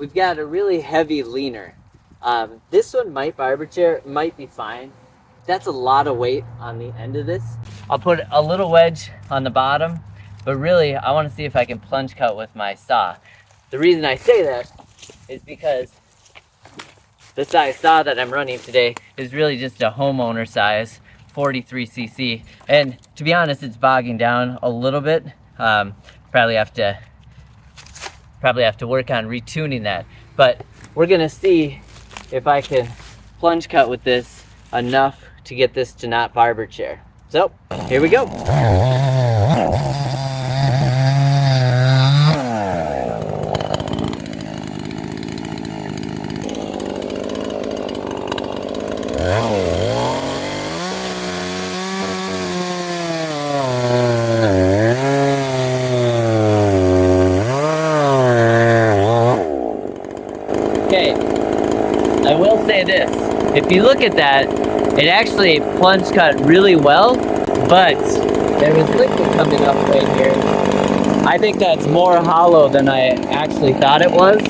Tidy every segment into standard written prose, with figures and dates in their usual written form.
we've got a really heavy leaner. This one might barber chair, might be fine. That's a lot of weight on the end of this. I'll put a little wedge on the bottom, but really I want to see if I can plunge cut with my saw. The reason I say that is because the size saw that I'm running today is really just a homeowner size 43cc, and to be honest, it's bogging down a little bit. Probably have to work on retuning that, but we're gonna see if I can plunge cut with this enough to get this to not barber chair. So here we go. Okay, I will say this. If you look at that, it actually plunge cut really well, but there was liquid coming up right here. I think that's more hollow than I actually thought it was.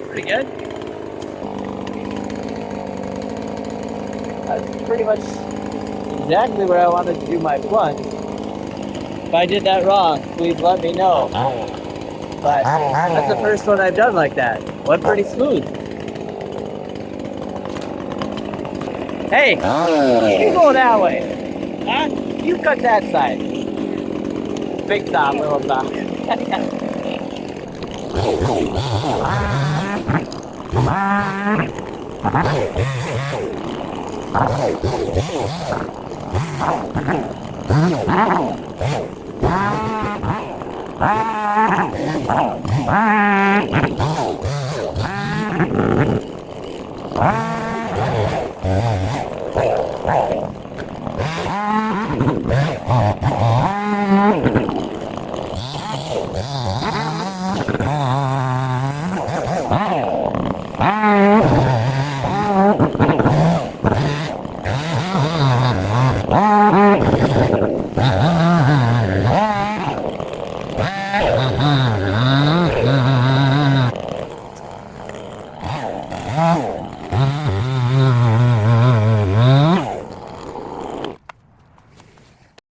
Pretty good. That's pretty much exactly where I wanted to do my plunge. If I did that wrong, please let me know. But that's the first one I've done like that. Went pretty smooth. Hey, you go that way. Huh? You cut that side. Big saw, little saw.